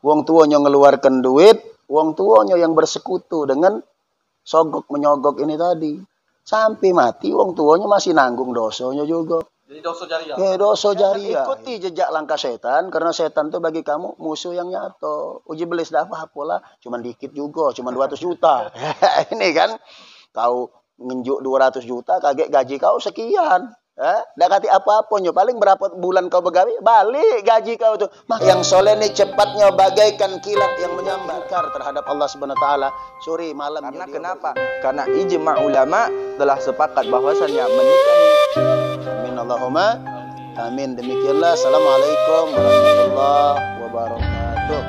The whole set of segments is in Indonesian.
Wong tuanya ngeluarkan duit, wong tuanya yang bersekutu dengan sogok menyogok ini tadi. Sampai mati wong tuanya masih nanggung dosanya juga. Jadi dosa jariah. Dosa jariah. Ikuti jejak langkah setan, karena setan itu bagi kamu musuh yang nyata. Uji belis dah apa lah, cuman dikit juga, cuman 200 juta. Ini kan, kau ngenjuk 200 juta, kaget gaji kau sekian. Nggak kati apa-apa, paling berapa bulan kau begawi, balik gaji kau tuh. Yang soleh ini cepatnya bagaikan kilat yang menyambar terhadap Allah Subhanahu Wa Taala. Sore malam. Karena kenapa? Karena ijma ulama telah sepakat bahwasannya menikahi. Amin Allahumma amin. Demikianlah. Assalamualaikum warahmatullahi wabarakatuh.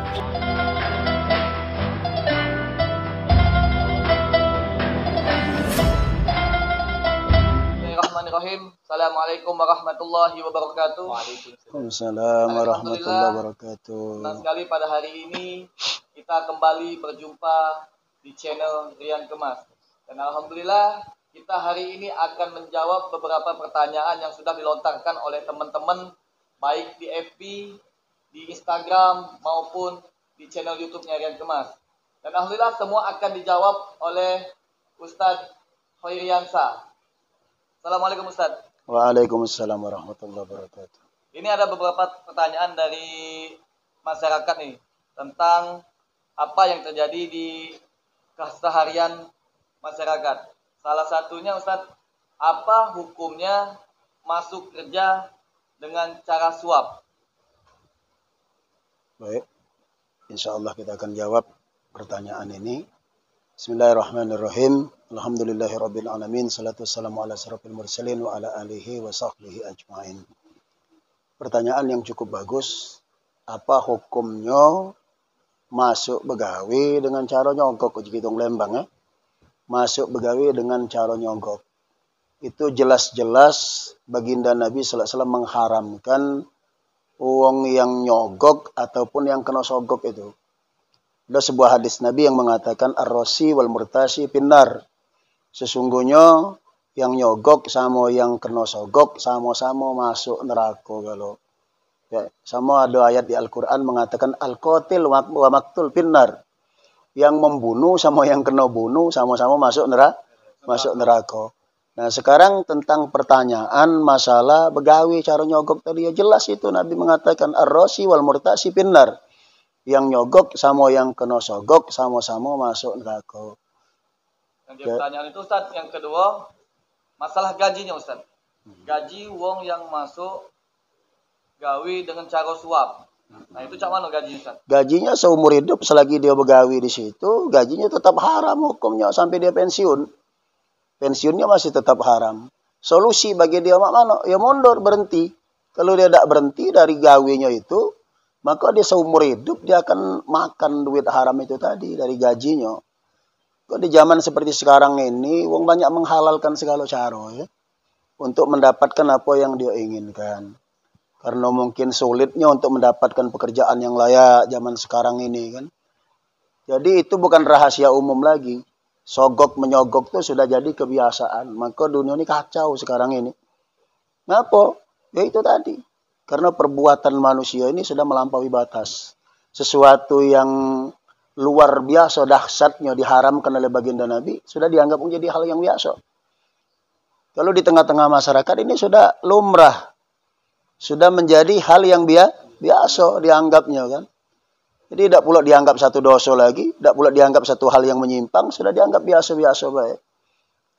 Bismillahirrahmanirrahim. Assalamualaikum warahmatullahi wabarakatuh. Waalaikumsalam warahmatullahi wabarakatuh. Senang sekali pada hari ini kita kembali berjumpa di channel Rian Kemas. Dan alhamdulillah kita hari ini akan menjawab beberapa pertanyaan yang sudah dilontarkan oleh teman-teman baik di FB, di Instagram maupun di channel YouTube-nya Rian Kemas. Dan alhamdulillah semua akan dijawab oleh Ustadz Khairiansa. Assalamualaikum Ustadz. Waalaikumsalam warahmatullahi wabarakatuh. Ini ada beberapa pertanyaan dari masyarakat nih tentang apa yang terjadi di keseharian masyarakat. Salah satunya Ustadz, apa hukumnya masuk kerja dengan cara suap? Baik, insya Allah kita akan jawab pertanyaan ini. Bismillahirrahmanirrahim. Alhamdulillahirabbil alamin. Salatu wassalamu ala asyrafil mursalin wa ala alihi wa sahbihi ajmain. Pertanyaan yang cukup bagus. Apa hukumnya masuk begawi dengan cara nyogok? Uji hitung Lembang ya. Masuk begawi dengan cara nyogok. Itu jelas-jelas baginda Nabi sallallahu alaihi wasallam mengharamkan uang yang nyogok ataupun yang kena sogok itu. Ada sebuah hadis Nabi yang mengatakan ar-rasi wal murtasi finnar. Sesungguhnya yang nyogok sama yang kena sogok sama-sama masuk neraka kalau. Ya, sama ada ayat di Al-Qur'an mengatakan al-qatil wa maqtul finnar. Yang membunuh sama yang kena bunuh sama-sama masuk neraka. Nah, sekarang tentang pertanyaan masalah begawi cara nyogok tadi ya jelas itu Nabi mengatakan ar-rasi wal murtasi finnar. Yang nyogok sama yang kena sogok sama-sama masuk neraka. Yang pertanyaan itu Ustaz, yang kedua masalah gajinya Ustaz. Gaji wong yang masuk gawi dengan cara suap. Nah, itu cak mana gajinya Ustaz? Gajinya seumur hidup selagi dia begawi di situ, gajinya tetap haram hukumnya sampai dia pensiun. Pensiunnya masih tetap haram. Solusi bagi dia mana? Ya mundur, berhenti. Kalau dia tidak berhenti dari gawinya itu, maka dia seumur hidup dia akan makan duit haram itu tadi dari gajinya. Kok di zaman seperti sekarang ini, wong banyak menghalalkan segala cara ya, untuk mendapatkan apa yang dia inginkan. Karena mungkin sulitnya untuk mendapatkan pekerjaan yang layak zaman sekarang ini kan. Jadi itu bukan rahasia umum lagi. Sogok menyogok itu sudah jadi kebiasaan. Maka dunia ini kacau sekarang ini. Ngapa? Ya itu tadi. Karena perbuatan manusia ini sudah melampaui batas. Sesuatu yang luar biasa dahsyatnya diharamkan oleh baginda Nabi sudah dianggap menjadi hal yang biasa. Kalau di tengah-tengah masyarakat ini sudah lumrah. Sudah menjadi hal yang biasa dianggapnya kan. Jadi tidak pula dianggap satu dosa lagi, tidak pula dianggap satu hal yang menyimpang, sudah dianggap biasa-biasa baik.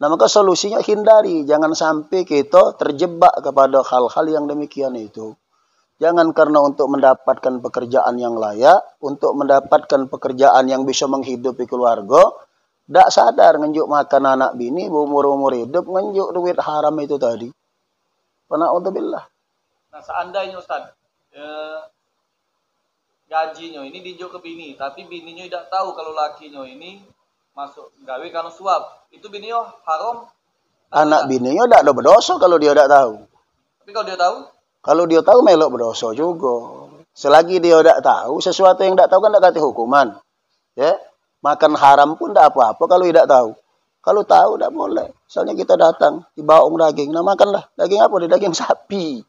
Nah maka solusinya hindari, jangan sampai kita terjebak kepada hal-hal yang demikian itu. Jangan karena untuk mendapatkan pekerjaan yang layak, untuk mendapatkan pekerjaan yang bisa menghidupi keluarga, tidak sadar ngenjuk makan anak bini, umur-umur hidup, ngenjuk duit haram itu tadi. Na'udzubillah. Nah, seandainya Ustaz, gajinya ini dijuk ke bini, tapi bininya tidak tahu kalau lakinya ini masuk gawe karena suap. Itu bininya haram? Anak bininya tidak ada berdosa kalau dia tidak tahu. Tapi kalau dia tahu? Kalau dia tahu melok berdosa juga. Selagi dia tidak tahu, sesuatu yang tidak tahu kan tidak kata hukuman. Ya, makan haram pun tidak apa-apa kalau tidak tahu. Kalau tahu tidak boleh. Misalnya kita datang, dibawa daging, nah makanlah. Daging apa? Daging sapi.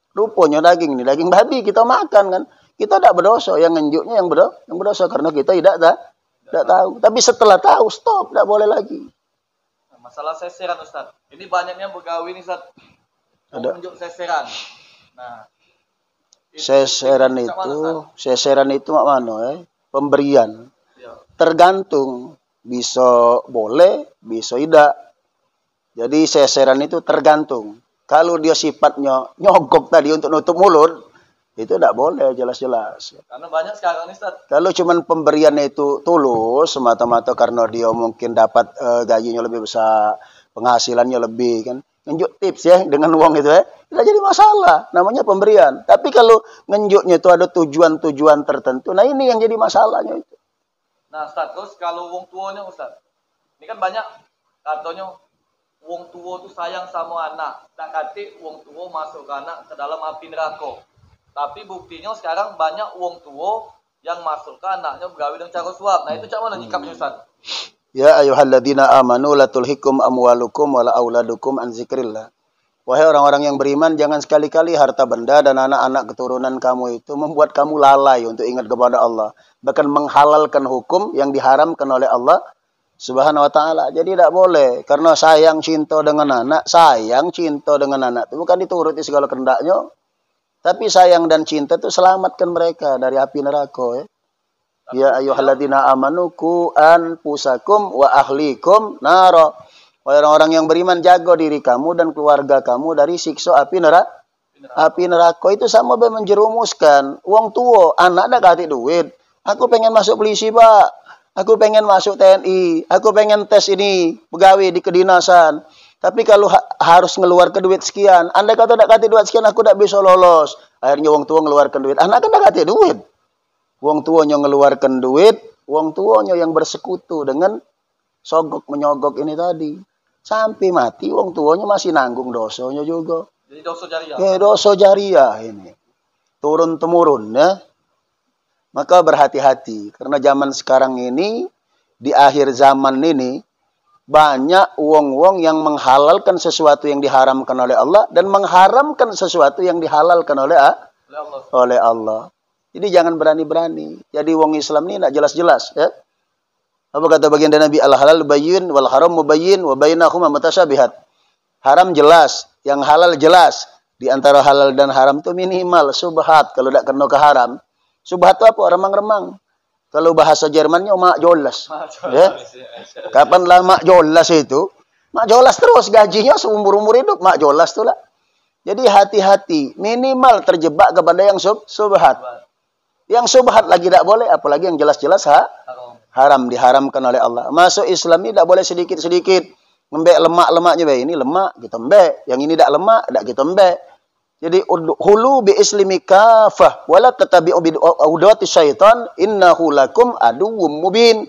Rupanya daging ini, daging babi kita makan kan. Kita tidak berdosa, yang ngenjuknya yang berdosa karena kita tidak tahu. Tapi setelah tahu, stop, tidak boleh lagi. Nah, masalah seseran Ustaz. Ini banyaknya begawi nih Ustaz. Ada. Menunjuk seseran. Nah, seseran itu mak mano pemberian. Ya. Tergantung, bisa boleh, bisa tidak. Jadi seseran itu tergantung. Kalau dia sifatnya nyogok tadi untuk nutup mulut, itu tidak boleh jelas-jelas. Karena banyak sekarang nih Ustaz. Kalau cuman pemberiannya itu tulus semata-mata karena dia mungkin dapat gajinya lebih besar, penghasilannya lebih kan. Nunjuk tips ya dengan uang itu tidak jadi masalah, namanya pemberian. Tapi kalau nunjuknya itu ada tujuan-tujuan tertentu, nah ini yang jadi masalahnya itu. Nah Ustaz, terus kalau wong tuanya Ustaz, ini kan banyak katanya wong tua itu sayang sama anak, tak kati wong tua masuk ke anak ke dalam api neraka. Tapi buktinya sekarang banyak wong tua yang masuk ke anaknya begawi dengan cara suap. Nah itu cak mana nyikapnya Ustaz? Ya ayyuhalladzina amanu la tulhikum amwalukum wala auladukum an zikrillah. Wahai orang-orang yang beriman, jangan sekali-kali harta benda dan anak-anak keturunan kamu itu membuat kamu lalai untuk ingat kepada Allah. Bahkan menghalalkan hukum yang diharamkan oleh Allah Subhanahu wa ta'ala. Jadi tidak boleh. Karena sayang cinta dengan anak itu bukan dituruti segala kehendaknya. Tapi sayang dan cinta itu selamatkan mereka dari api neraka. Ya ayyuhalladzina amanu qu anfusakum wa ahlikum nara. Orang-orang yang beriman, jaga diri kamu dan keluarga kamu dari siksa api neraka. Api neraka itu sama menjerumuskan. Wong tua, anak dah kasih duit. Aku pengen masuk polisi, Pak. Aku pengen masuk TNI. Aku pengen tes ini, pegawai di kedinasan. Tapi kalau harus ngeluarkan duit sekian, andai kata tak kasih duit sekian, aku tak bisa lolos. Akhirnya wong tua ngeluarkan duit. Anak kan tak kasih duit. Wong tuanya ngeluarkan duit, wong tuanya yang bersekutu dengan sogok menyogok ini tadi. Sampai mati wong tuanya masih nanggung dosanya juga. Jadi dosa jariah. Dosa jariah ini. Turun temurun ya. Maka berhati-hati karena zaman sekarang ini di akhir zaman ini banyak wong-wong yang menghalalkan sesuatu yang diharamkan oleh Allah dan mengharamkan sesuatu yang dihalalkan oleh Allah. Jadi jangan berani-berani. Jadi wong Islam ini tidak jelas-jelas. Ya? Apa kata baginda Nabi? Al-halal bayyin wal haram mubayyin wa bainahuma mutasyabihat. Haram jelas, yang halal jelas. Di antara halal dan haram itu minimal subhat. Kalau tidak kena ke haram. Subhat itu apa? Remang-remang. Kalau bahasa Jermannya mak jolas. Ya? Kapanlah mak jolas itu? Mak jolas terus gajinya seumur-umur hidup. Mak jolas itulah. Jadi hati-hati. Minimal terjebak kepada yang subhat. Yang subhat lagi tidak boleh, apalagi yang jelas-jelas haram, diharamkan oleh Allah. Masuk Islam ini tidak boleh sedikit-sedikit. Membek lemak-lemaknya, ini lemak, kita mbek. Yang ini tidak lemak, tidak kita mbek. Jadi, hulu bi islimi kafah, wala tatabi'u bi udwati syaitan, innahu lakum aduwwum mubin.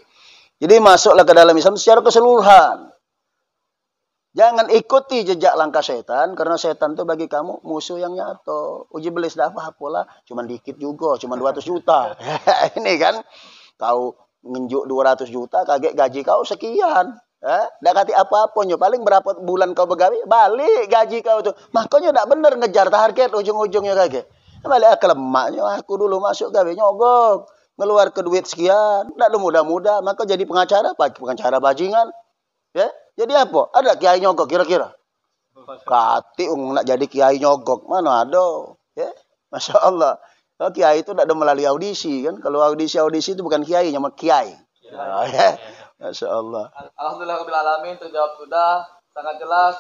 Jadi, masuklah ke dalam Islam secara keseluruhan. Jangan ikuti jejak langkah setan, karena setan itu bagi kamu musuh yang nyata. Uji belis dah apa-apalah, cuman dikit juga, cuman 200 juta. Ini kan, kau ngenjuk 200 juta, kaget gaji kau sekian. Dah kati apa-apanya, paling berapa bulan kau begawi, balik gaji kau tu. Makanya tak benar ngejar target ujung-ujungnya kaget. Balik akal lemaknya, aku dulu masuk gawe nyogok, ngeluar ke duit sekian, tak mudah-mudah, maka jadi pengacara bajingan. Ya? Jadi apa? Ada kiai nyogok kira-kira? Kati nak jadi kiai nyogok. Mana ada? Ya? Masya Allah. Kalau kiai itu tidak ada melalui audisi kan? Kalau audisi itu bukan kiai, nama kiai. Ya? Masya Allah. Alhamdulillah alamin, terjawab sudah. Sangat jelas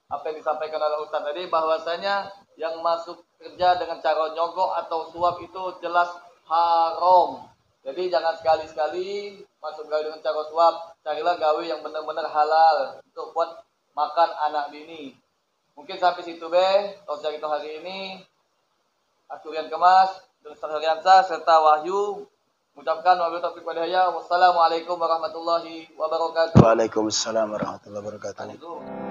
apa yang disampaikan oleh Ustaz tadi, bahwasanya yang masuk kerja dengan cara nyogok atau suap itu jelas haram. Jadi jangan sekali-sekali masuk gawe dengan cara suap. Carilah gawe yang benar-benar halal untuk buat makan anak bini. Mungkin sampai situ tausiah kita hari ini. Aku Rian Kemas, Ustaz Riansa serta Wahyu mengucapkan wabillahi taufiq wal hidayah. Wassalamualaikum warahmatullahi wabarakatuh. Waalaikumsalam warahmatullahi wabarakatuh.